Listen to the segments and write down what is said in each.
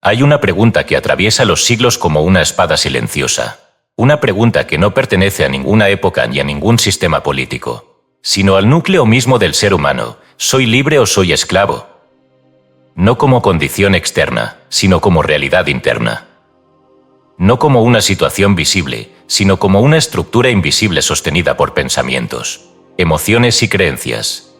Hay una pregunta que atraviesa los siglos como una espada silenciosa. Una pregunta que no pertenece a ninguna época ni a ningún sistema político, sino al núcleo mismo del ser humano. ¿Soy libre o soy esclavo? No como condición externa, sino como realidad interna. No como una situación visible, sino como una estructura invisible sostenida por pensamientos, emociones y creencias.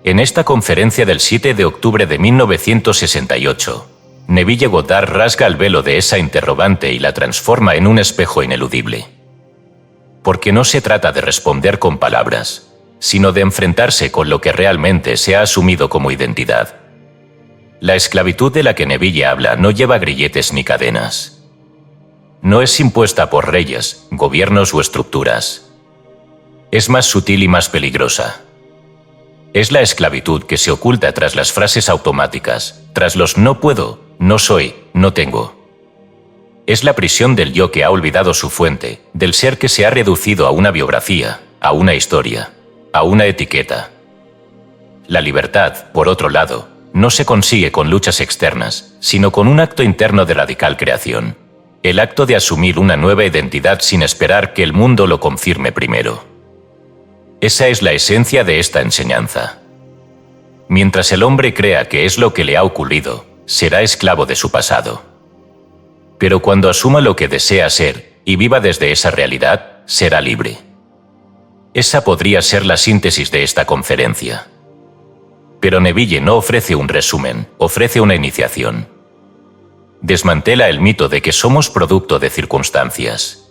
En esta conferencia del 7 de octubre de 1968, Neville Goddard rasga el velo de esa interrogante y la transforma en un espejo ineludible. Porque no se trata de responder con palabras, sino de enfrentarse con lo que realmente se ha asumido como identidad. La esclavitud de la que Neville habla no lleva grilletes ni cadenas. No es impuesta por reyes, gobiernos o estructuras. Es más sutil y más peligrosa. Es la esclavitud que se oculta tras las frases automáticas, tras los no puedo, no soy, no tengo. Es la prisión del yo que ha olvidado su fuente, del ser que se ha reducido a una biografía, a una historia, a una etiqueta. La libertad, por otro lado, no se consigue con luchas externas, sino con un acto interno de radical creación. El acto de asumir una nueva identidad sin esperar que el mundo lo confirme primero. Esa es la esencia de esta enseñanza. Mientras el hombre crea que es lo que le ha ocurrido, será esclavo de su pasado. Pero cuando asuma lo que desea ser y viva desde esa realidad, será libre. Esa podría ser la síntesis de esta conferencia. Pero Neville no ofrece un resumen, ofrece una iniciación. Desmantela el mito de que somos producto de circunstancias.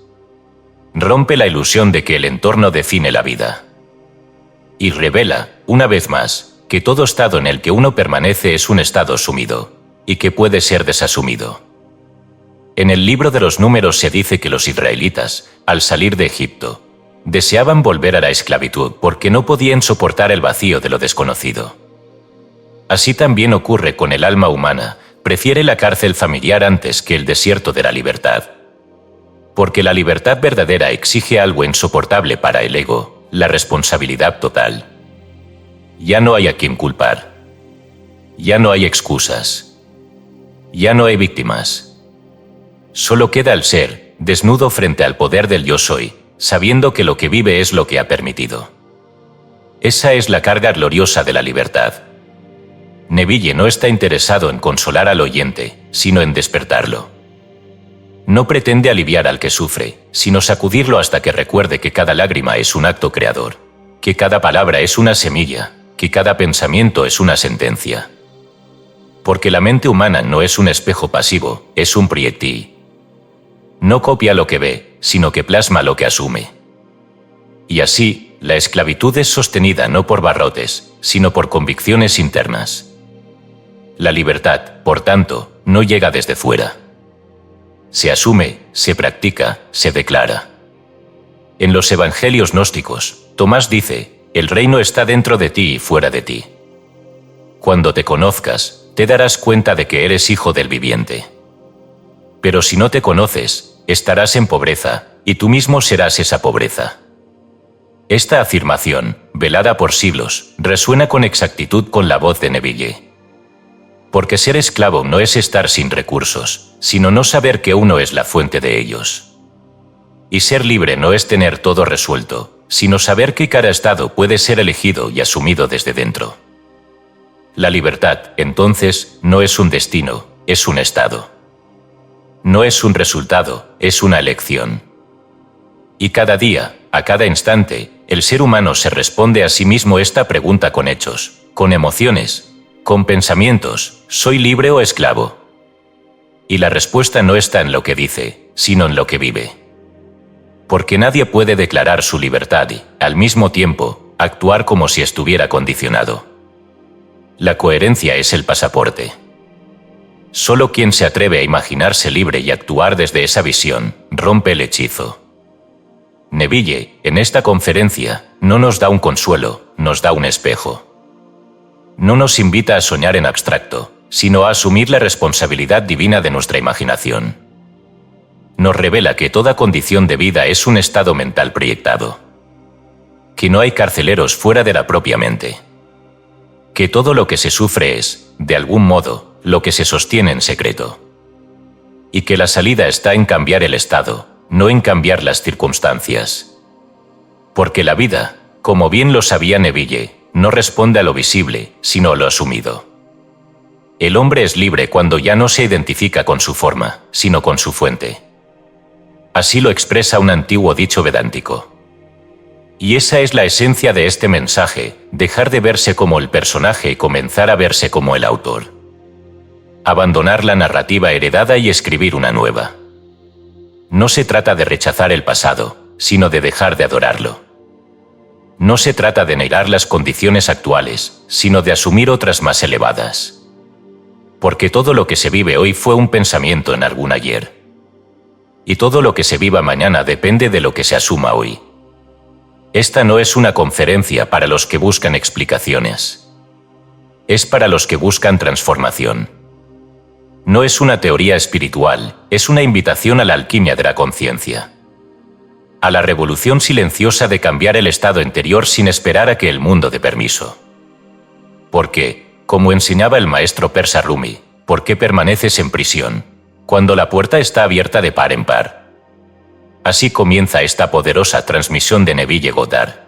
Rompe la ilusión de que el entorno define la vida. Y revela, una vez más, que todo estado en el que uno permanece es un estado sumido, y que puede ser desasumido. En el libro de los Números se dice que los israelitas, al salir de Egipto, deseaban volver a la esclavitud porque no podían soportar el vacío de lo desconocido. Así también ocurre con el alma humana, prefiere la cárcel familiar antes que el desierto de la libertad. Porque la libertad verdadera exige algo insoportable para el ego, la responsabilidad total. Ya no hay a quien culpar. Ya no hay excusas. Ya no hay víctimas. Solo queda el ser, desnudo frente al poder del yo soy, sabiendo que lo que vive es lo que ha permitido. Esa es la carga gloriosa de la libertad. Neville no está interesado en consolar al oyente, sino en despertarlo. No pretende aliviar al que sufre, sino sacudirlo hasta que recuerde que cada lágrima es un acto creador, que cada palabra es una semilla, que cada pensamiento es una sentencia. Porque la mente humana no es un espejo pasivo, es un proyectil. No copia lo que ve, sino que plasma lo que asume. Y así, la esclavitud es sostenida no por barrotes, sino por convicciones internas. La libertad, por tanto, no llega desde fuera. Se asume, se practica, se declara. En los evangelios gnósticos, Tomás dice, el reino está dentro de ti y fuera de ti. Cuando te conozcas, te darás cuenta de que eres hijo del viviente. Pero si no te conoces, estarás en pobreza, y tú mismo serás esa pobreza. Esta afirmación, velada por siglos, resuena con exactitud con la voz de Neville. Porque ser esclavo no es estar sin recursos, sino no saber que uno es la fuente de ellos. Y ser libre no es tener todo resuelto, sino saber que cada estado puede ser elegido y asumido desde dentro. La libertad, entonces, no es un destino, es un estado. No es un resultado, es una elección. Y cada día, a cada instante, el ser humano se responde a sí mismo esta pregunta con hechos, con emociones, con pensamientos, ¿soy libre o esclavo? Y la respuesta no está en lo que dice, sino en lo que vive. Porque nadie puede declarar su libertad y, al mismo tiempo, actuar como si estuviera condicionado. La coherencia es el pasaporte. Solo quien se atreve a imaginarse libre y actuar desde esa visión, rompe el hechizo. Neville, en esta conferencia, no nos da un consuelo, nos da un espejo. No nos invita a soñar en abstracto, sino a asumir la responsabilidad divina de nuestra imaginación. Nos revela que toda condición de vida es un estado mental proyectado. Que no hay carceleros fuera de la propia mente. Que todo lo que se sufre es, de algún modo, lo que se sostiene en secreto. Y que la salida está en cambiar el estado, no en cambiar las circunstancias. Porque la vida, como bien lo sabía Neville, no responde a lo visible, sino a lo asumido. El hombre es libre cuando ya no se identifica con su forma, sino con su fuente. Así lo expresa un antiguo dicho vedántico. Y esa es la esencia de este mensaje, dejar de verse como el personaje y comenzar a verse como el autor. Abandonar la narrativa heredada y escribir una nueva. No se trata de rechazar el pasado, sino de dejar de adorarlo. No se trata de negar las condiciones actuales, sino de asumir otras más elevadas. Porque todo lo que se vive hoy fue un pensamiento en algún ayer. Y todo lo que se viva mañana depende de lo que se asuma hoy. Esta no es una conferencia para los que buscan explicaciones. Es para los que buscan transformación. No es una teoría espiritual, es una invitación a la alquimia de la conciencia. A la revolución silenciosa de cambiar el estado interior sin esperar a que el mundo dé permiso. Porque, como enseñaba el maestro persa Rumi, ¿por qué permaneces en prisión, cuando la puerta está abierta de par en par? Así comienza esta poderosa transmisión de Neville Goddard.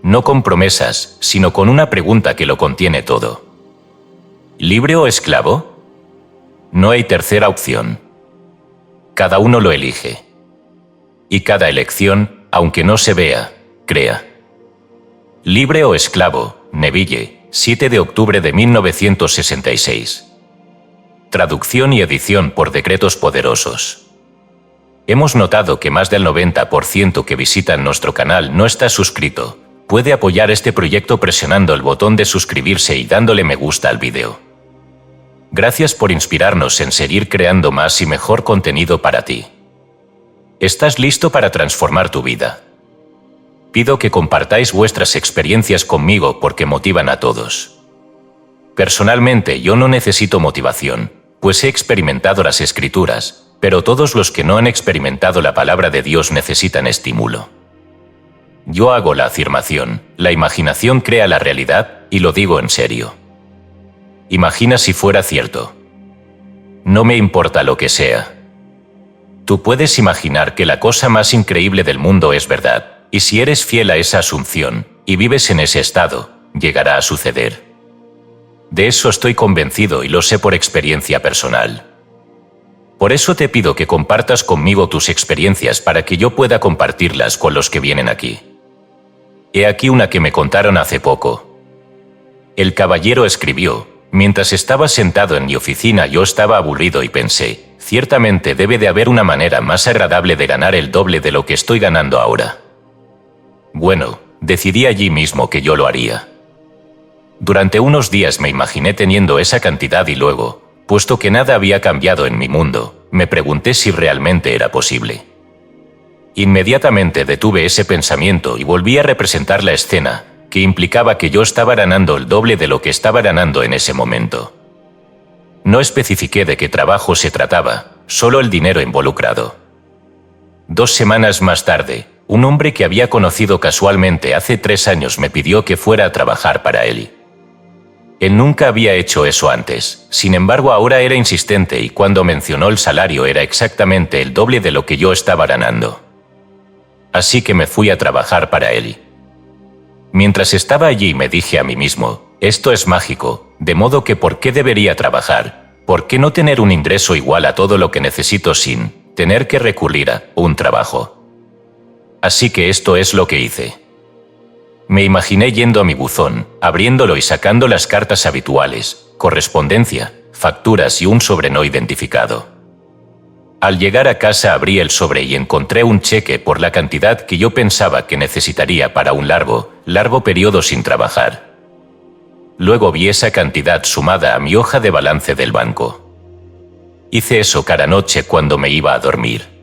No con promesas, sino con una pregunta que lo contiene todo. ¿Libre o esclavo? No hay tercera opción. Cada uno lo elige. Y cada elección, aunque no se vea, crea. Libre o esclavo, Neville, 7 de octubre de 1966. Traducción y edición por decretos poderosos. Hemos notado que más del 90% que visitan nuestro canal no está suscrito. Puede apoyar este proyecto presionando el botón de suscribirse y dándole me gusta al vídeo. Gracias por inspirarnos en seguir creando más y mejor contenido para ti. ¿Estás listo para transformar tu vida? Pido que compartáis vuestras experiencias conmigo porque motivan a todos. Personalmente yo no necesito motivación, pues he experimentado las Escrituras, pero todos los que no han experimentado la palabra de Dios necesitan estímulo. Yo hago la afirmación, la imaginación crea la realidad, y lo digo en serio. Imagina si fuera cierto. No me importa lo que sea. Tú puedes imaginar que la cosa más increíble del mundo es verdad, y si eres fiel a esa asunción, y vives en ese estado, llegará a suceder. De eso estoy convencido y lo sé por experiencia personal. Por eso te pido que compartas conmigo tus experiencias para que yo pueda compartirlas con los que vienen aquí. He aquí una que me contaron hace poco. El caballero escribió: mientras estaba sentado en mi oficina yo estaba aburrido y pensé, ciertamente debe de haber una manera más agradable de ganar el doble de lo que estoy ganando ahora. Bueno, decidí allí mismo que yo lo haría. Durante unos días me imaginé teniendo esa cantidad y luego, puesto que nada había cambiado en mi mundo, me pregunté si realmente era posible. Inmediatamente detuve ese pensamiento y volví a representar la escena, que implicaba que yo estaba ganando el doble de lo que estaba ganando en ese momento. No especifiqué de qué trabajo se trataba, solo el dinero involucrado. 2 semanas más tarde, un hombre que había conocido casualmente hace 3 años me pidió que fuera a trabajar para él. Él nunca había hecho eso antes, sin embargo ahora era insistente y cuando mencionó el salario era exactamente el doble de lo que yo estaba ganando. Así que me fui a trabajar para él. Mientras estaba allí me dije a mí mismo, esto es mágico, de modo que ¿por qué debería trabajar? ¿Por qué no tener un ingreso igual a todo lo que necesito sin tener que recurrir a un trabajo? Así que esto es lo que hice. Me imaginé yendo a mi buzón, abriéndolo y sacando las cartas habituales, correspondencia, facturas y un sobre no identificado. Al llegar a casa abrí el sobre y encontré un cheque por la cantidad que yo pensaba que necesitaría para un largo periodo sin trabajar. Luego vi esa cantidad sumada a mi hoja de balance del banco. Hice eso cada noche cuando me iba a dormir.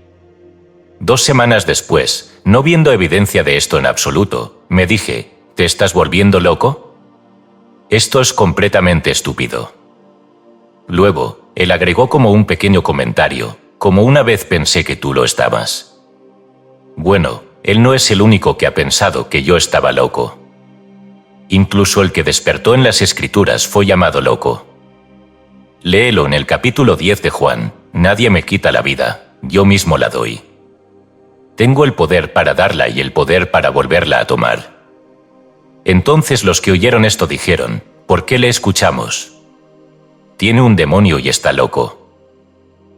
2 semanas después, no viendo evidencia de esto en absoluto, me dije, ¿te estás volviendo loco? Esto es completamente estúpido. Luego, él agregó como un pequeño comentario, como una vez pensé que tú lo estabas. Bueno, él no es el único que ha pensado que yo estaba loco. Incluso el que despertó en las Escrituras fue llamado loco. Léelo en el capítulo 10 de Juan. Nadie me quita la vida, yo mismo la doy. Tengo el poder para darla y el poder para volverla a tomar. Entonces los que oyeron esto dijeron, ¿por qué le escuchamos? Tiene un demonio y está loco.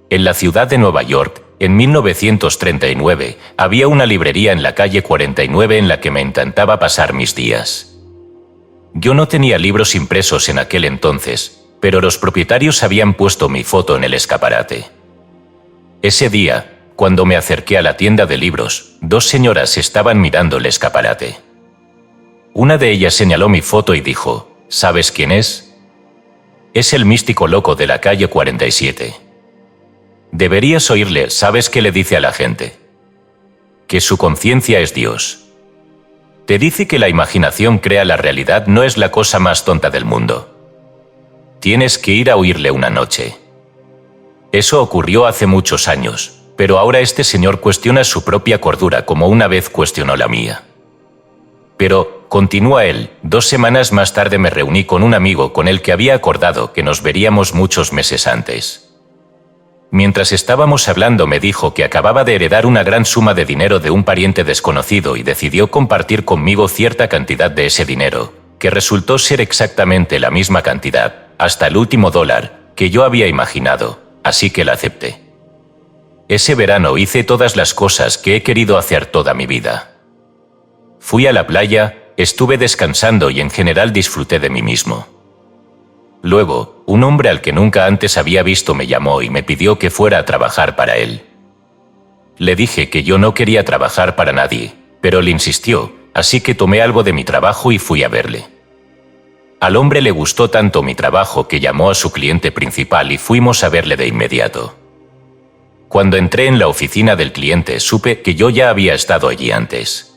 En la ciudad de Nueva York, en 1939, había una librería en la calle 49 en la que me encantaba pasar mis días. Yo no tenía libros impresos en aquel entonces, pero los propietarios habían puesto mi foto en el escaparate. Ese día, cuando me acerqué a la tienda de libros, dos señoras estaban mirando el escaparate. Una de ellas señaló mi foto y dijo, ¿sabes quién es? Es el místico loco de la calle 47. Deberías oírle, ¿sabes qué le dice a la gente? Que su conciencia es Dios. Te dice que la imaginación crea la realidad, no es la cosa más tonta del mundo. Tienes que ir a oírle una noche. Eso ocurrió hace muchos años, pero ahora este señor cuestiona su propia cordura como una vez cuestionó la mía. Pero, continúa él, 2 semanas más tarde me reuní con un amigo con el que había acordado que nos veríamos muchos meses antes. Mientras estábamos hablando me dijo que acababa de heredar una gran suma de dinero de un pariente desconocido y decidió compartir conmigo cierta cantidad de ese dinero, que resultó ser exactamente la misma cantidad, hasta el último dólar, que yo había imaginado, así que la acepté. Ese verano hice todas las cosas que he querido hacer toda mi vida. Fui a la playa, estuve descansando y en general disfruté de mí mismo. Luego, un hombre al que nunca antes había visto me llamó y me pidió que fuera a trabajar para él. Le dije que yo no quería trabajar para nadie, pero él insistió, así que tomé algo de mi trabajo y fui a verle. Al hombre le gustó tanto mi trabajo que llamó a su cliente principal y fuimos a verle de inmediato. Cuando entré en la oficina del cliente supe que yo ya había estado allí antes.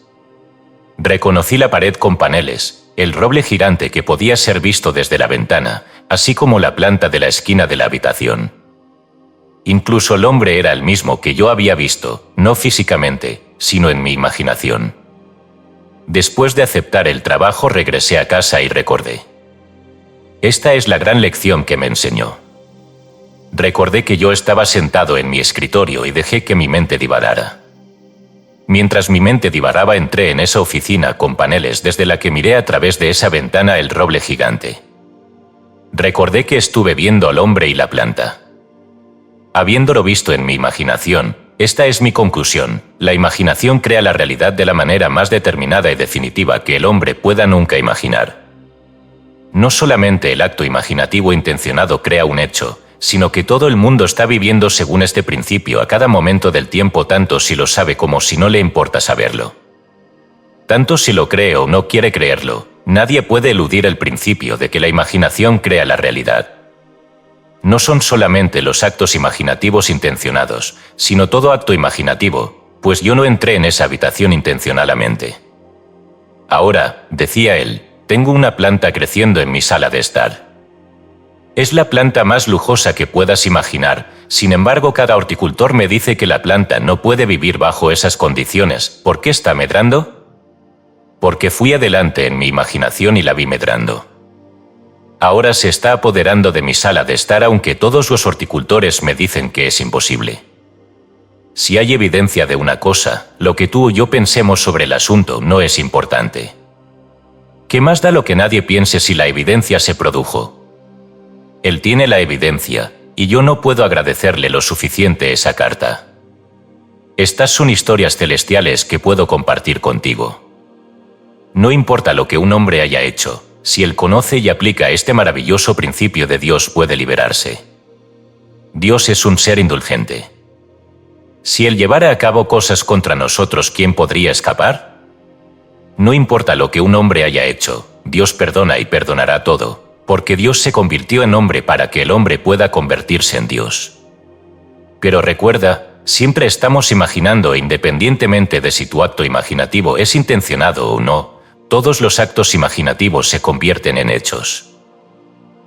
Reconocí la pared con paneles, el roble gigante que podía ser visto desde la ventana, así como la planta de la esquina de la habitación. Incluso el hombre era el mismo que yo había visto, no físicamente, sino en mi imaginación. Después de aceptar el trabajo regresé a casa y recordé. Esta es la gran lección que me enseñó. Recordé que yo estaba sentado en mi escritorio y dejé que mi mente divagara. Mientras mi mente divagaba entré en esa oficina con paneles desde la que miré a través de esa ventana el roble gigante. Recordé que estuve viendo al hombre y la planta. Habiéndolo visto en mi imaginación, esta es mi conclusión, la imaginación crea la realidad de la manera más determinada y definitiva que el hombre pueda nunca imaginar. No solamente el acto imaginativo intencionado crea un hecho, sino que todo el mundo está viviendo según este principio a cada momento del tiempo, tanto si lo sabe como si no le importa saberlo. Tanto si lo cree o no quiere creerlo, nadie puede eludir el principio de que la imaginación crea la realidad. No son solamente los actos imaginativos intencionados, sino todo acto imaginativo, pues yo no entré en esa habitación intencionalmente. Ahora, decía él, tengo una planta creciendo en mi sala de estar. Es la planta más lujosa que puedas imaginar, sin embargo cada horticultor me dice que la planta no puede vivir bajo esas condiciones. ¿Por qué está medrando? Porque fui adelante en mi imaginación y la vi medrando. Ahora se está apoderando de mi sala de estar aunque todos los horticultores me dicen que es imposible. Si hay evidencia de una cosa, lo que tú o yo pensemos sobre el asunto no es importante. ¿Qué más da lo que nadie piense si la evidencia se produjo? Él tiene la evidencia, y yo no puedo agradecerle lo suficiente esa carta. Estas son historias celestiales que puedo compartir contigo. No importa lo que un hombre haya hecho, si él conoce y aplica este maravilloso principio de Dios puede liberarse. Dios es un ser indulgente. Si él llevara a cabo cosas contra nosotros, ¿quién podría escapar? No importa lo que un hombre haya hecho, Dios perdona y perdonará todo, porque Dios se convirtió en hombre para que el hombre pueda convertirse en Dios. Pero recuerda, siempre estamos imaginando e independientemente de si tu acto imaginativo es intencionado o no, todos los actos imaginativos se convierten en hechos.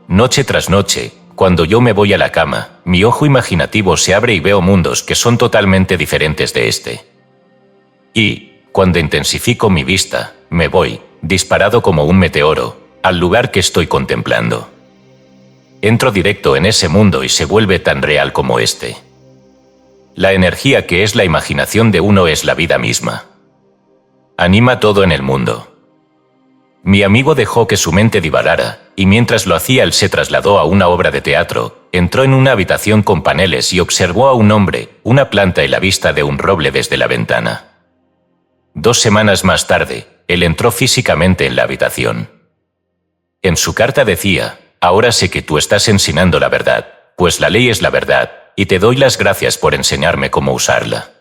Noche tras noche, cuando yo me voy a la cama, mi ojo imaginativo se abre y veo mundos que son totalmente diferentes de este. Y, cuando intensifico mi vista, me voy, disparado como un meteoro, al lugar que estoy contemplando. entro directo en ese mundo y se vuelve tan real como este. La energía que es la imaginación de uno es la vida misma. Anima todo en el mundo. Mi amigo dejó que su mente divagara, y mientras lo hacía él se trasladó a una obra de teatro, entró en una habitación con paneles y observó a un hombre, una planta y la vista de un roble desde la ventana. 2 semanas más tarde, él entró físicamente en la habitación. En su carta decía: ahora sé que tú estás enseñando la verdad, pues la ley es la verdad, y te doy las gracias por enseñarme cómo usarla.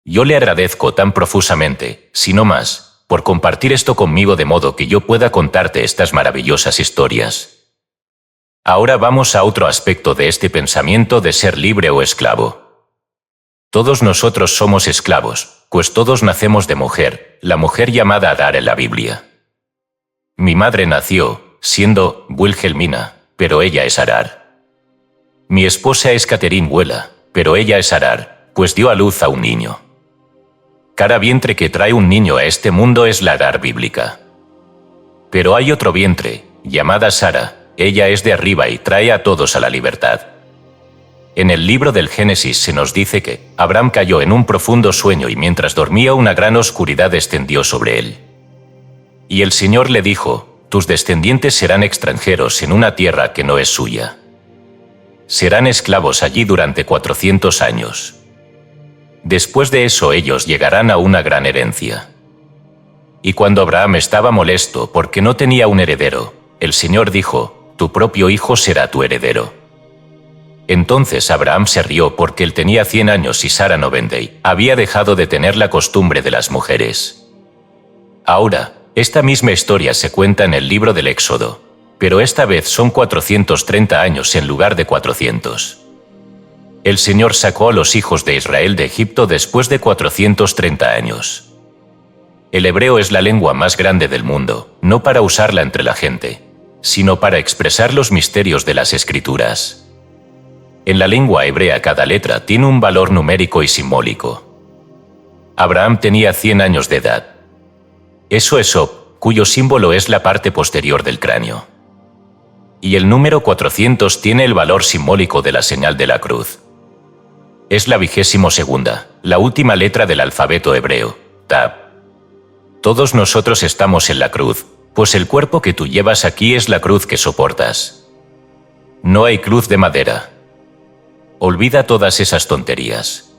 Yo le agradezco tan profusamente, si no más, por compartir esto conmigo de modo que yo pueda contarte estas maravillosas historias. Ahora vamos a otro aspecto de este pensamiento de ser libre o esclavo. Todos nosotros somos esclavos, pues todos nacemos de mujer, la mujer llamada Adar en la Biblia. Mi madre nació, siendo Wilhelmina, pero ella es Arar. Mi esposa es Catherine Vuela, pero ella es Arar, pues dio a luz a un niño. Cada vientre que trae un niño a este mundo es la Arar bíblica. Pero hay otro vientre, llamada Sara, ella es de arriba y trae a todos a la libertad. En el libro del Génesis se nos dice que Abraham cayó en un profundo sueño y mientras dormía una gran oscuridad descendió sobre él. Y el Señor le dijo: tus descendientes serán extranjeros en una tierra que no es suya. Serán esclavos allí durante 400 años. Después de eso ellos llegarán a una gran herencia. Y cuando Abraham estaba molesto porque no tenía un heredero, el Señor dijo: tu propio hijo será tu heredero. Entonces Abraham se rió porque él tenía 100 años y Sara 90 y había dejado de tener la costumbre de las mujeres. Ahora, esta misma historia se cuenta en el libro del Éxodo, pero esta vez son 430 años en lugar de 400. El Señor sacó a los hijos de Israel de Egipto después de 430 años. El hebreo es la lengua más grande del mundo, no para usarla entre la gente, sino para expresar los misterios de las Escrituras. En la lengua hebrea cada letra tiene un valor numérico y simbólico. Abraham tenía 100 años de edad. Eso es Ob, cuyo símbolo es la parte posterior del cráneo. Y el número 400 tiene el valor simbólico de la señal de la cruz. Es la 22ª, la última letra del alfabeto hebreo, Tab. Todos nosotros estamos en la cruz, pues el cuerpo que tú llevas aquí es la cruz que soportas. No hay cruz de madera. Olvida todas esas tonterías.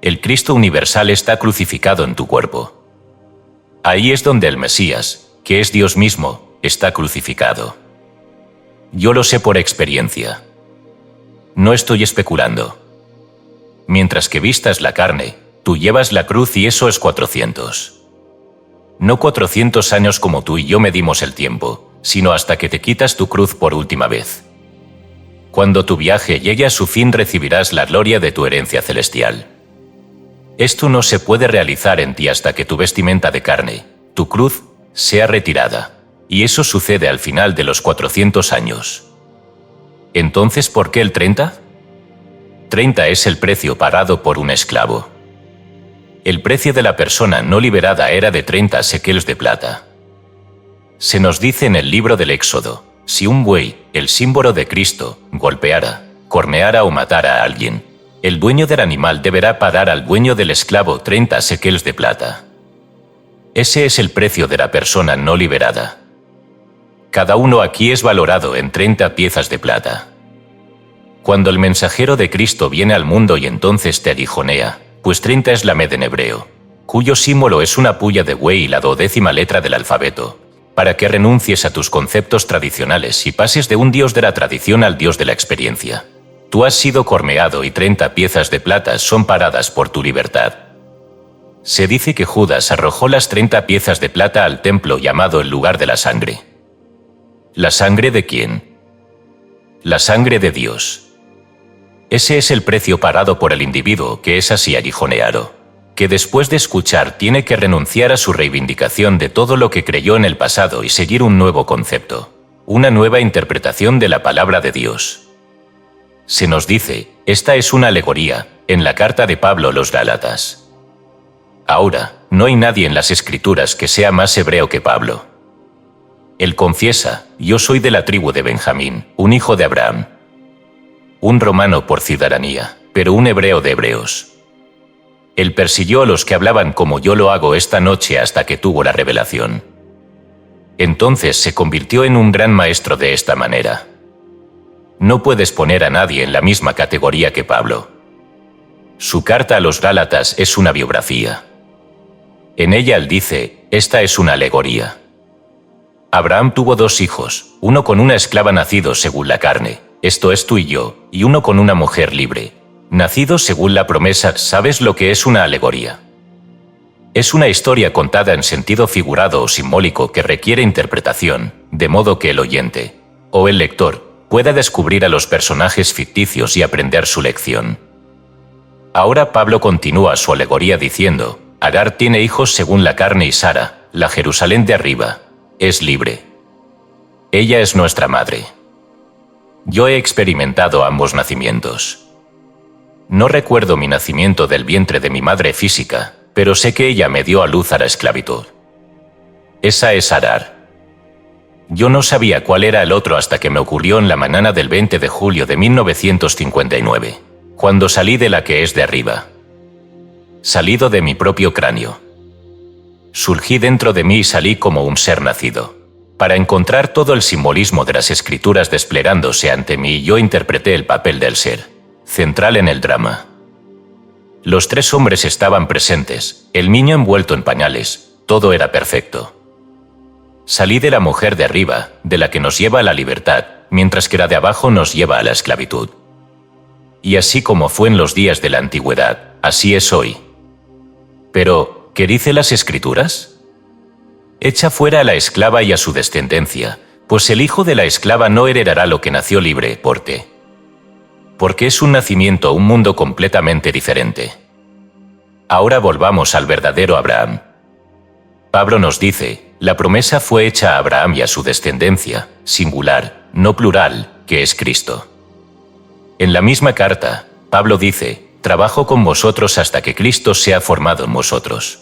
El Cristo universal está crucificado en tu cuerpo. Ahí es donde el Mesías, que es Dios mismo, está crucificado. Yo lo sé por experiencia. No estoy especulando. Mientras que vistas la carne, tú llevas la cruz y eso es 400. No 400 años como tú y yo medimos el tiempo, sino hasta que te quitas tu cruz por última vez. Cuando tu viaje llegue a su fin recibirás la gloria de tu herencia celestial. Esto no se puede realizar en ti hasta que tu vestimenta de carne, tu cruz, sea retirada, y eso sucede al final de los 400 años. Entonces, ¿por qué el 30? 30 es el precio pagado por un esclavo. El precio de la persona no liberada era de 30 shekels de plata. Se nos dice en el libro del Éxodo: si un buey, el símbolo de Cristo, golpeara, corneara o matara a alguien, el dueño del animal deberá pagar al dueño del esclavo 30 shekels de plata. Ese es el precio de la persona no liberada. Cada uno aquí es valorado en 30 piezas de plata. Cuando el mensajero de Cristo viene al mundo y entonces te aguijonea, pues 30 es la med en hebreo, cuyo símbolo es una puya de buey y la 12ª letra del alfabeto, para que renuncies a tus conceptos tradicionales y pases de un Dios de la tradición al Dios de la experiencia. Tú has sido corneado y 30 piezas de plata son pagadas por tu libertad. Se dice que Judas arrojó las 30 piezas de plata al templo llamado el lugar de la sangre. ¿La sangre de quién? La sangre de Dios. Ese es el precio pagado por el individuo que es así aguijoneado, que después de escuchar tiene que renunciar a su reivindicación de todo lo que creyó en el pasado y seguir un nuevo concepto, una nueva interpretación de la palabra de Dios. Se nos dice, esta es una alegoría, en la carta de Pablo a los Gálatas. Ahora, no hay nadie en las Escrituras que sea más hebreo que Pablo. Él confiesa, yo soy de la tribu de Benjamín, un hijo de Abraham. Un romano por ciudadanía, pero un hebreo de hebreos. Él persiguió a los que hablaban como yo lo hago esta noche hasta que tuvo la revelación. Entonces se convirtió en un gran maestro de esta manera. No puedes poner a nadie en la misma categoría que Pablo. Su carta a los Gálatas es una biografía. En ella él dice, esta es una alegoría. Abraham tuvo 2 hijos, uno con una esclava nacido según la carne, esto es tú y yo, y uno con una mujer libre, nacido según la promesa. ¿Sabes lo que es una alegoría? Es una historia contada en sentido figurado o simbólico que requiere interpretación, de modo que el oyente, o el lector, pueda descubrir a los personajes ficticios y aprender su lección. Ahora Pablo continúa su alegoría diciendo, Agar tiene hijos según la carne y Sara, la Jerusalén de arriba, es libre. Ella es nuestra madre. Yo he experimentado ambos nacimientos. No recuerdo mi nacimiento del vientre de mi madre física, pero sé que ella me dio a luz a la esclavitud. Esa es Agar. Yo no sabía cuál era el otro hasta que me ocurrió en la mañana del 20 de julio de 1959, cuando salí de la que es de arriba. Salido de mi propio cráneo. Surgí dentro de mí y salí como un ser nacido. Para encontrar todo el simbolismo de las escrituras desplegándose ante mí, yo interpreté el papel del ser, central en el drama. Los 3 hombres estaban presentes, el niño envuelto en pañales, todo era perfecto. Salí de la mujer de arriba, de la que nos lleva a la libertad, mientras que la de abajo nos lleva a la esclavitud. Y así como fue en los días de la antigüedad, así es hoy. Pero, ¿qué dicen las escrituras? Echa fuera a la esclava y a su descendencia, pues el hijo de la esclava no heredará lo que nació libre, porque es un nacimiento, un mundo completamente diferente. Ahora volvamos al verdadero Abraham. Pablo nos dice, la promesa fue hecha a Abraham y a su descendencia, singular, no plural, que es Cristo. En la misma carta, Pablo dice, trabajo con vosotros hasta que Cristo sea formado en vosotros.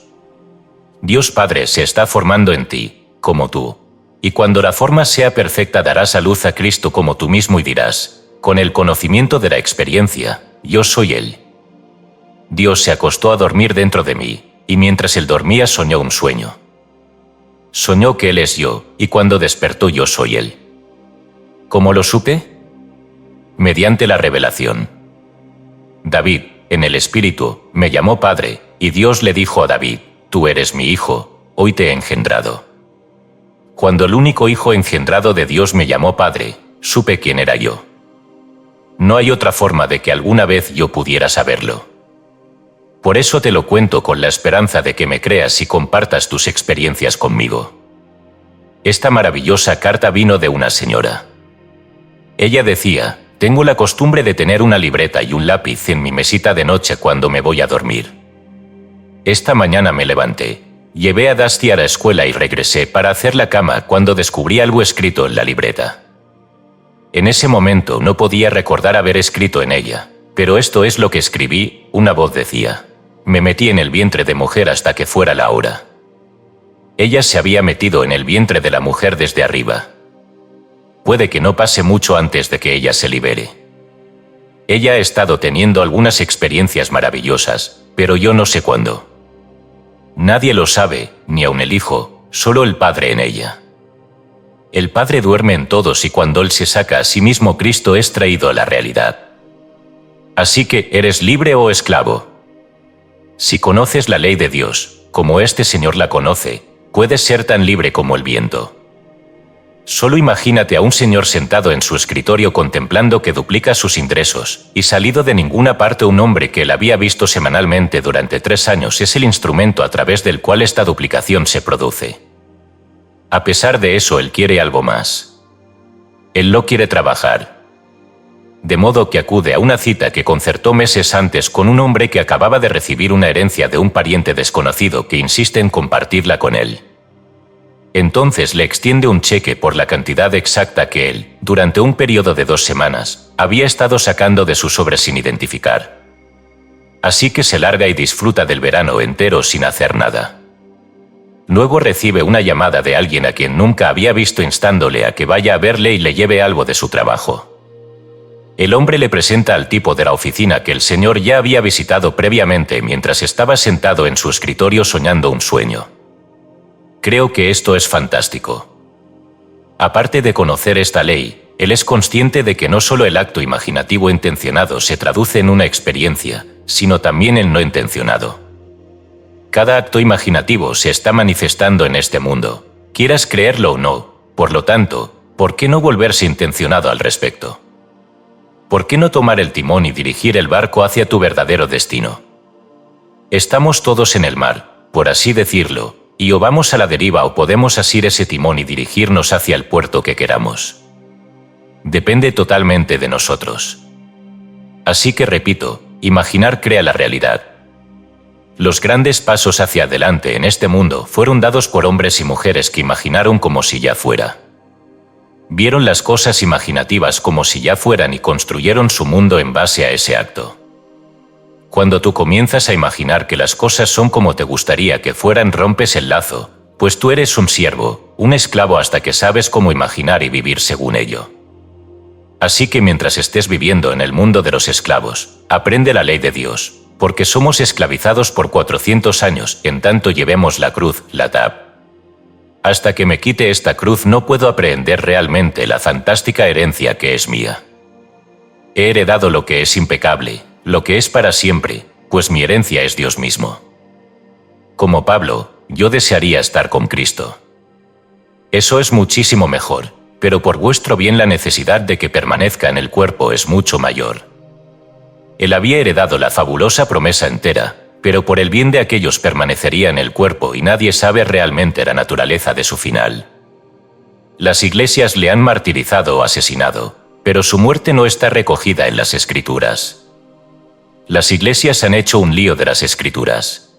Dios Padre se está formando en ti, como tú. Y cuando la forma sea perfecta darás a luz a Cristo como tú mismo y dirás, con el conocimiento de la experiencia, yo soy Él. Dios se acostó a dormir dentro de mí, y mientras Él dormía soñó un sueño. Soñó que Él es yo, y cuando despertó yo soy Él. ¿Cómo lo supe? Mediante la revelación. David, en el Espíritu, me llamó Padre, y Dios le dijo a David, tú eres mi hijo, hoy te he engendrado. Cuando el único hijo engendrado de Dios me llamó Padre, supe quién era yo. No hay otra forma de que alguna vez yo pudiera saberlo. Por eso te lo cuento con la esperanza de que me creas y compartas tus experiencias conmigo. Esta maravillosa carta vino de una señora. Ella decía, tengo la costumbre de tener una libreta y un lápiz en mi mesita de noche cuando me voy a dormir. Esta mañana me levanté, llevé a Dusty a la escuela y regresé para hacer la cama cuando descubrí algo escrito en la libreta. En ese momento no podía recordar haber escrito en ella, pero esto es lo que escribí, una voz decía. Me metí en el vientre de mujer hasta que fuera la hora. Ella se había metido en el vientre de la mujer desde arriba. Puede que no pase mucho antes de que ella se libere. Ella ha estado teniendo algunas experiencias maravillosas, pero yo no sé cuándo. Nadie lo sabe, ni aun el Hijo, solo el Padre en ella. El Padre duerme en todos y cuando Él se saca a sí mismo Cristo es traído a la realidad. Así que, ¿eres libre o esclavo? Si conoces la ley de Dios, como este Señor la conoce, puedes ser tan libre como el viento. Solo imagínate a un señor sentado en su escritorio contemplando que duplica sus ingresos, y salido de ninguna parte un hombre que él había visto semanalmente durante 3 años es el instrumento a través del cual esta duplicación se produce. A pesar de eso, él quiere algo más. Él no quiere trabajar. De modo que acude a una cita que concertó meses antes con un hombre que acababa de recibir una herencia de un pariente desconocido que insiste en compartirla con él. Entonces le extiende un cheque por la cantidad exacta que él, durante un periodo de 2 semanas, había estado sacando de su sobre sin identificar. Así que se larga y disfruta del verano entero sin hacer nada. Luego recibe una llamada de alguien a quien nunca había visto instándole a que vaya a verle y le lleve algo de su trabajo. El hombre le presenta al tipo de la oficina que el señor ya había visitado previamente mientras estaba sentado en su escritorio soñando un sueño. Creo que esto es fantástico. Aparte de conocer esta ley, él es consciente de que no solo el acto imaginativo intencionado se traduce en una experiencia, sino también el no intencionado. Cada acto imaginativo se está manifestando en este mundo, quieras creerlo o no. Por lo tanto, ¿por qué no volverse intencionado al respecto? ¿Por qué no tomar el timón y dirigir el barco hacia tu verdadero destino? Estamos todos en el mar, por así decirlo, y o vamos a la deriva o podemos asir ese timón y dirigirnos hacia el puerto que queramos. Depende totalmente de nosotros. Así que repito, imaginar crea la realidad. Los grandes pasos hacia adelante en este mundo fueron dados por hombres y mujeres que imaginaron como si ya fuera. Vieron las cosas imaginativas como si ya fueran y construyeron su mundo en base a ese acto. Cuando tú comienzas a imaginar que las cosas son como te gustaría que fueran, rompes el lazo, pues tú eres un siervo, un esclavo hasta que sabes cómo imaginar y vivir según ello. Así que mientras estés viviendo en el mundo de los esclavos, aprende la ley de Dios, porque somos esclavizados por 400 años, en tanto llevemos la cruz, la tab. Hasta que me quite esta cruz no puedo aprehender realmente la fantástica herencia que es mía. He heredado lo que es impecable, lo que es para siempre, pues mi herencia es Dios mismo. Como Pablo, yo desearía estar con Cristo. Eso es muchísimo mejor, pero por vuestro bien la necesidad de que permanezca en el cuerpo es mucho mayor. Él había heredado la fabulosa promesa entera, pero por el bien de aquellos permanecería en el cuerpo y nadie sabe realmente la naturaleza de su final. Las iglesias le han martirizado o asesinado, pero su muerte no está recogida en las Escrituras. Las iglesias han hecho un lío de las Escrituras.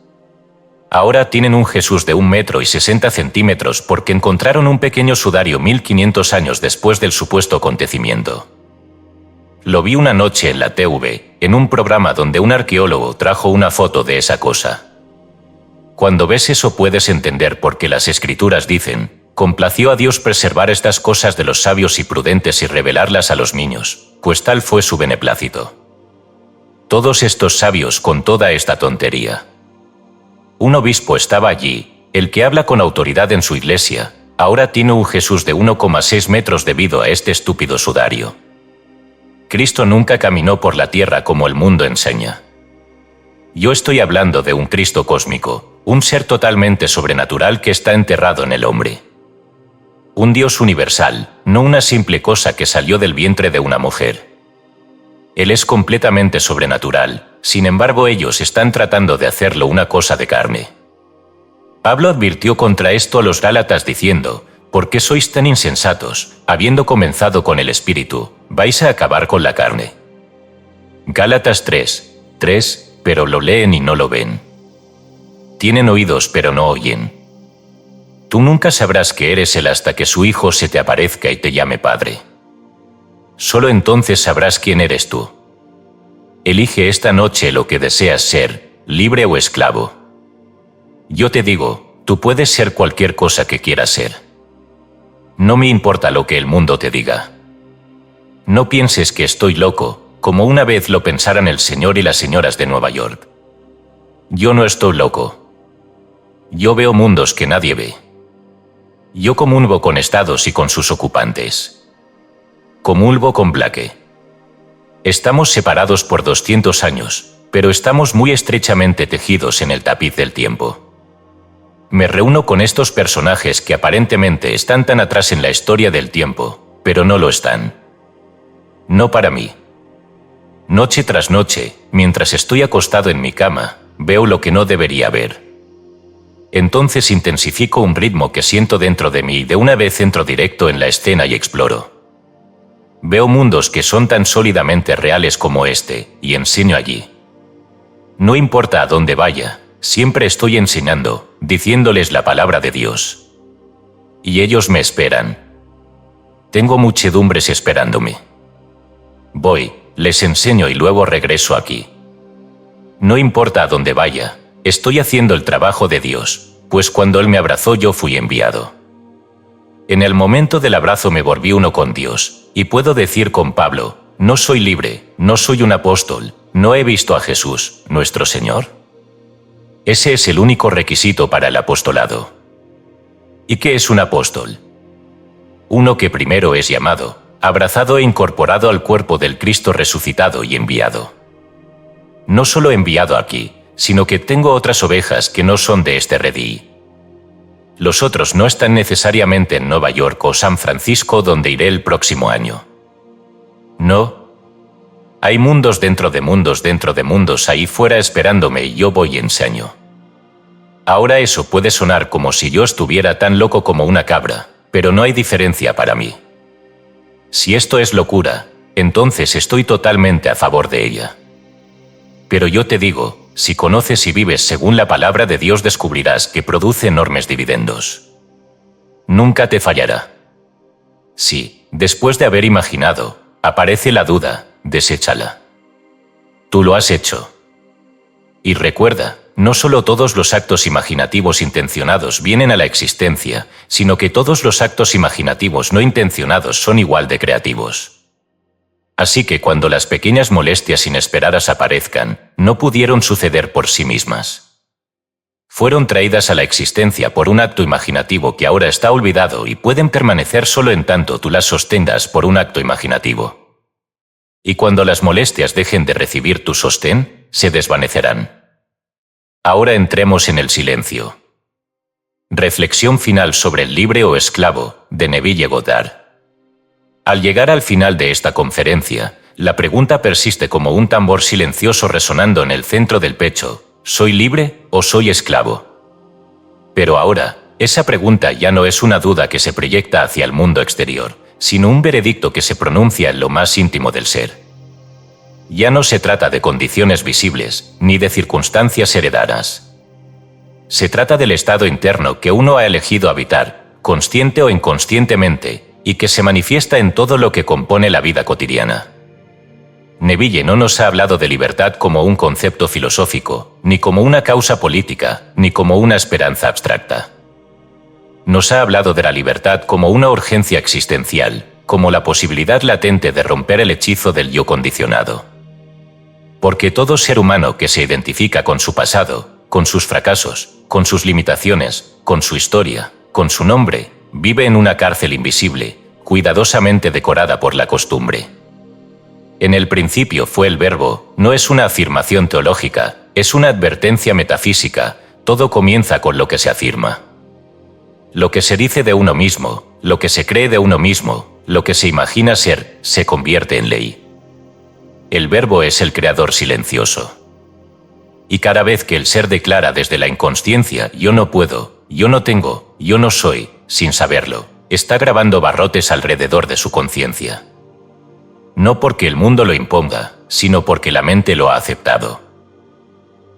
Ahora tienen un Jesús de 1,60 metros porque encontraron un pequeño sudario 1500 años después del supuesto acontecimiento. Lo vi una noche en la TV, en un programa donde un arqueólogo trajo una foto de esa cosa. Cuando ves eso puedes entender por qué las Escrituras dicen, complació a Dios preservar estas cosas de los sabios y prudentes y revelarlas a los niños, pues tal fue su beneplácito. Todos estos sabios con toda esta tontería. Un obispo estaba allí, el que habla con autoridad en su iglesia, ahora tiene un Jesús de 1,6 metros debido a este estúpido sudario. Cristo nunca caminó por la tierra como el mundo enseña. Yo estoy hablando de un Cristo cósmico, un ser totalmente sobrenatural que está enterrado en el hombre. Un Dios universal, no una simple cosa que salió del vientre de una mujer. Él es completamente sobrenatural, sin embargo ellos están tratando de hacerlo una cosa de carne. Pablo advirtió contra esto a los Gálatas diciendo, ¿por qué sois tan insensatos? Habiendo comenzado con el Espíritu, vais a acabar con la carne. Gálatas 3:3, pero lo leen y no lo ven. Tienen oídos pero no oyen. Tú nunca sabrás que eres Él hasta que su Hijo se te aparezca y te llame Padre. Solo entonces sabrás quién eres tú. Elige esta noche lo que deseas ser, libre o esclavo. Yo te digo, tú puedes ser cualquier cosa que quieras ser. No me importa lo que el mundo te diga. No pienses que estoy loco, como una vez lo pensaran el señor y las señoras de Nueva York. Yo no estoy loco. Yo veo mundos que nadie ve. Yo comulgo con estados y con sus ocupantes. Comulgo con Blake. Estamos separados por 200 años, pero estamos muy estrechamente tejidos en el tapiz del tiempo. Me reúno con estos personajes que aparentemente están tan atrás en la historia del tiempo, pero no lo están. No para mí. Noche tras noche, mientras estoy acostado en mi cama, veo lo que no debería ver. Entonces intensifico un ritmo que siento dentro de mí y de una vez entro directo en la escena y exploro. Veo mundos que son tan sólidamente reales como este, y enseño allí. No importa a dónde vaya, siempre estoy enseñando, diciéndoles la palabra de Dios. Y ellos me esperan. Tengo muchedumbres esperándome. Voy, les enseño y luego regreso aquí. No importa a dónde vaya, estoy haciendo el trabajo de Dios, pues cuando Él me abrazó yo fui enviado. En el momento del abrazo me volví uno con Dios, y puedo decir con Pablo, no soy libre, no soy un apóstol, no he visto a Jesús, nuestro Señor. Ese es el único requisito para el apostolado. ¿Y qué es un apóstol? Uno que primero es llamado, abrazado e incorporado al cuerpo del Cristo resucitado y enviado. No solo enviado aquí, sino que tengo otras ovejas que no son de este redil. Los otros no están necesariamente en Nueva York o San Francisco, donde iré el próximo año. No. Hay mundos dentro de mundos ahí fuera esperándome y yo voy y enseño. Ahora eso puede sonar como si yo estuviera tan loco como una cabra, pero no hay diferencia para mí. Si esto es locura, entonces estoy totalmente a favor de ella. Pero yo te digo, si conoces y vives según la palabra de Dios descubrirás que produce enormes dividendos. Nunca te fallará. Si, después de haber imaginado, aparece la duda, deséchala. Tú lo has hecho. Y recuerda, no solo todos los actos imaginativos intencionados vienen a la existencia, sino que todos los actos imaginativos no intencionados son igual de creativos. Así que cuando las pequeñas molestias inesperadas aparezcan, no pudieron suceder por sí mismas. Fueron traídas a la existencia por un acto imaginativo que ahora está olvidado y pueden permanecer solo en tanto tú las sostengas por un acto imaginativo. Y cuando las molestias dejen de recibir tu sostén, se desvanecerán. Ahora entremos en el silencio. Reflexión final sobre el libre o esclavo, de Neville Goddard. Al llegar al final de esta conferencia, la pregunta persiste como un tambor silencioso resonando en el centro del pecho: ¿soy libre o soy esclavo? Pero ahora, esa pregunta ya no es una duda que se proyecta hacia el mundo exterior, sino un veredicto que se pronuncia en lo más íntimo del ser. Ya no se trata de condiciones visibles, ni de circunstancias heredadas. Se trata del estado interno que uno ha elegido habitar, consciente o inconscientemente, y que se manifiesta en todo lo que compone la vida cotidiana. Neville no nos ha hablado de libertad como un concepto filosófico, ni como una causa política, ni como una esperanza abstracta. Nos ha hablado de la libertad como una urgencia existencial, como la posibilidad latente de romper el hechizo del yo condicionado. Porque todo ser humano que se identifica con su pasado, con sus fracasos, con sus limitaciones, con su historia, con su nombre, vive en una cárcel invisible, cuidadosamente decorada por la costumbre. En el principio fue el verbo, no es una afirmación teológica, es una advertencia metafísica, todo comienza con lo que se afirma. Lo que se dice de uno mismo, lo que se cree de uno mismo, lo que se imagina ser, se convierte en ley. El verbo es el creador silencioso. Y cada vez que el ser declara desde la inconsciencia, yo no puedo, yo no tengo, yo no soy, sin saberlo, está grabando barrotes alrededor de su conciencia. No porque el mundo lo imponga, sino porque la mente lo ha aceptado.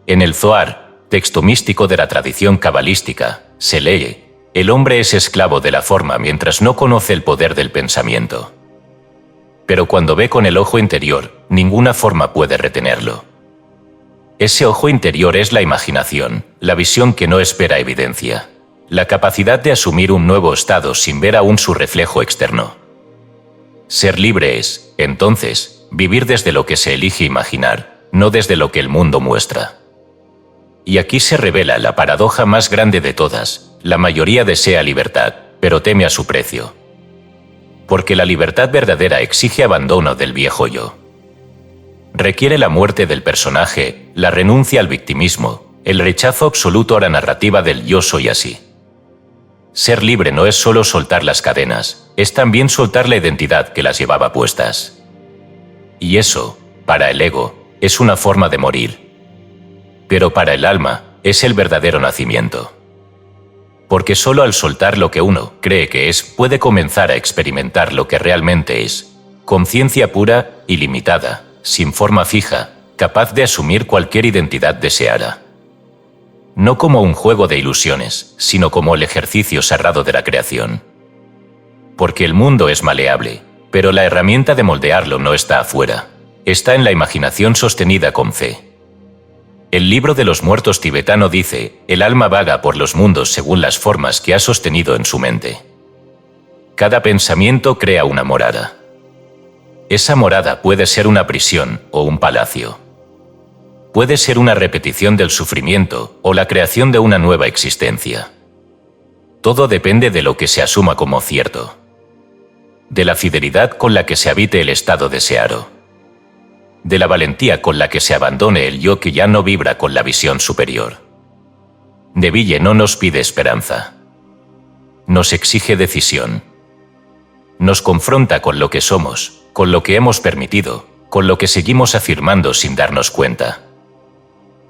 En el Zohar, texto místico de la tradición cabalística, se lee: el hombre es esclavo de la forma mientras no conoce el poder del pensamiento. Pero cuando ve con el ojo interior, ninguna forma puede retenerlo. Ese ojo interior es la imaginación, la visión que no espera evidencia, la capacidad de asumir un nuevo estado sin ver aún su reflejo externo. Ser libre es, entonces, vivir desde lo que se elige imaginar, no desde lo que el mundo muestra. Y aquí se revela la paradoja más grande de todas: la mayoría desea libertad, pero teme a su precio. Porque la libertad verdadera exige abandono del viejo yo. Requiere la muerte del personaje, la renuncia al victimismo, el rechazo absoluto a la narrativa del yo soy así. Ser libre no es solo soltar las cadenas, es también soltar la identidad que las llevaba puestas. Y eso, para el ego, es una forma de morir. Pero para el alma, es el verdadero nacimiento. Porque solo al soltar lo que uno cree que es, puede comenzar a experimentar lo que realmente es: conciencia pura, ilimitada, sin forma fija, capaz de asumir cualquier identidad deseada. No como un juego de ilusiones, sino como el ejercicio sagrado de la creación. Porque el mundo es maleable, pero la herramienta de moldearlo no está afuera, está en la imaginación sostenida con fe. El libro de los muertos tibetano dice, el alma vaga por los mundos según las formas que ha sostenido en su mente. Cada pensamiento crea una morada. Esa morada puede ser una prisión o un palacio. Puede ser una repetición del sufrimiento o la creación de una nueva existencia. Todo depende de lo que se asuma como cierto. De la fidelidad con la que se habite el estado deseado. De la valentía con la que se abandone el yo que ya no vibra con la visión superior. De Ville no nos pide esperanza. Nos exige decisión. Nos confronta con lo que somos, con lo que hemos permitido, con lo que seguimos afirmando sin darnos cuenta.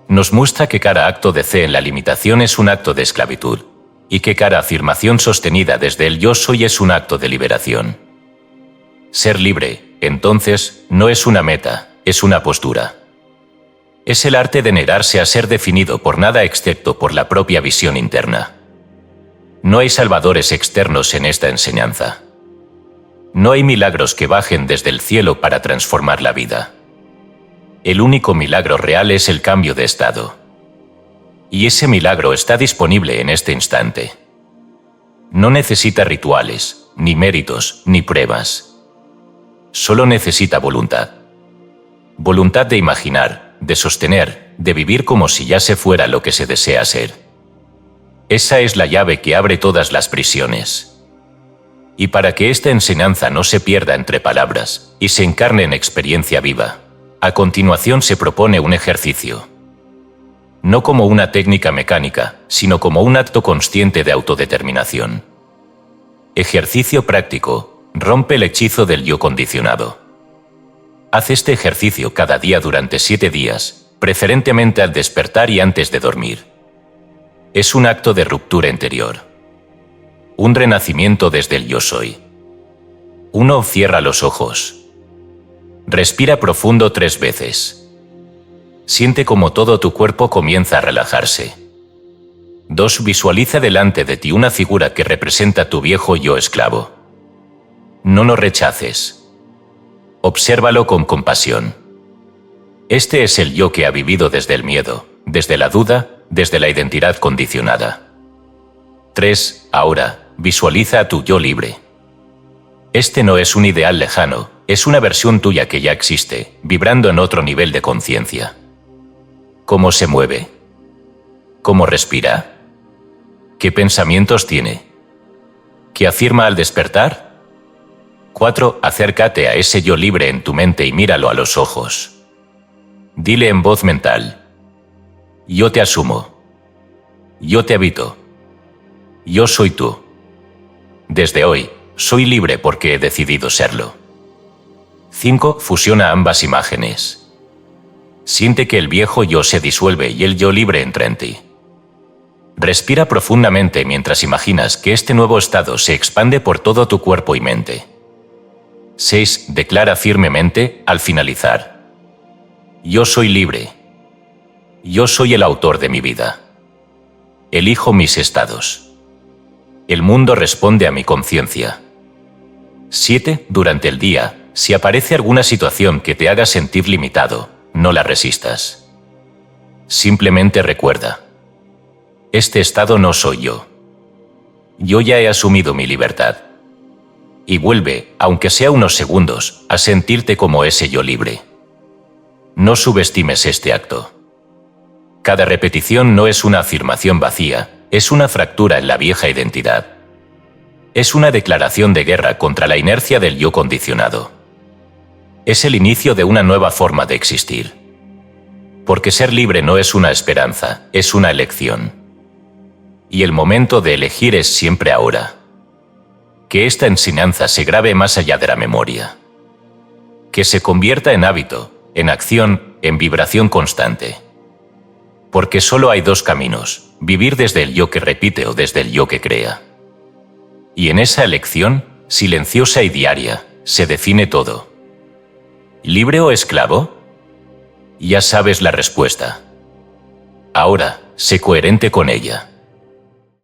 Nos muestra que cada acto de fe en la limitación es un acto de esclavitud, y que cada afirmación sostenida desde el yo soy es un acto de liberación. Ser libre, entonces, no es una meta, es una postura. Es el arte de negarse a ser definido por nada excepto por la propia visión interna. No hay salvadores externos en esta enseñanza. No hay milagros que bajen desde el cielo para transformar la vida. El único milagro real es el cambio de estado. Y ese milagro está disponible en este instante. No necesita rituales, ni méritos, ni pruebas. Solo necesita voluntad. Voluntad de imaginar, de sostener, de vivir como si ya se fuera lo que se desea ser. Esa es la llave que abre todas las prisiones. Y para que esta enseñanza no se pierda entre palabras y se encarne en experiencia viva, a continuación se propone un ejercicio. No como una técnica mecánica, sino como un acto consciente de autodeterminación. Ejercicio práctico, rompe el hechizo del yo condicionado. Haz este ejercicio cada día durante 7 días, preferentemente al despertar y antes de dormir. Es un acto de ruptura interior. Un renacimiento desde el yo soy. 1. Cierra los ojos. Respira profundo 3 veces. Siente cómo todo tu cuerpo comienza a relajarse. 2. Visualiza delante de ti una figura que representa tu viejo yo esclavo. No lo rechaces. Obsérvalo con compasión. Este es el yo que ha vivido desde el miedo, desde la duda, desde la identidad condicionada. 3. Ahora, visualiza a tu yo libre. Este no es un ideal lejano, es una versión tuya que ya existe, vibrando en otro nivel de conciencia. ¿Cómo se mueve? ¿Cómo respira? ¿Qué pensamientos tiene? ¿Qué afirma al despertar? 4. Acércate a ese yo libre en tu mente y míralo a los ojos. Dile en voz mental: yo te asumo. Yo te habito. Yo soy tú. Desde hoy, soy libre porque he decidido serlo. 5. Fusiona ambas imágenes. Siente que el viejo yo se disuelve y el yo libre entra en ti. Respira profundamente mientras imaginas que este nuevo estado se expande por todo tu cuerpo y mente. 6. Declara firmemente, al finalizar: yo soy libre. Yo soy el autor de mi vida. Elijo mis estados. El mundo responde a mi conciencia. 7. Durante el día, si aparece alguna situación que te haga sentir limitado, no la resistas. Simplemente recuerda: este estado no soy yo. Yo ya he asumido mi libertad. Y vuelve, aunque sea unos segundos, a sentirte como ese yo libre. No subestimes este acto. Cada repetición no es una afirmación vacía, es una fractura en la vieja identidad. Es una declaración de guerra contra la inercia del yo condicionado. Es el inicio de una nueva forma de existir. Porque ser libre no es una esperanza, es una elección. Y el momento de elegir es siempre ahora. Que esta enseñanza se grabe más allá de la memoria. Que se convierta en hábito, en acción, en vibración constante. Porque solo hay 2 caminos: vivir desde el yo que repite o desde el yo que crea. Y en esa elección, silenciosa y diaria, se define todo. ¿Libre o esclavo? Ya sabes la respuesta. Ahora, sé coherente con ella.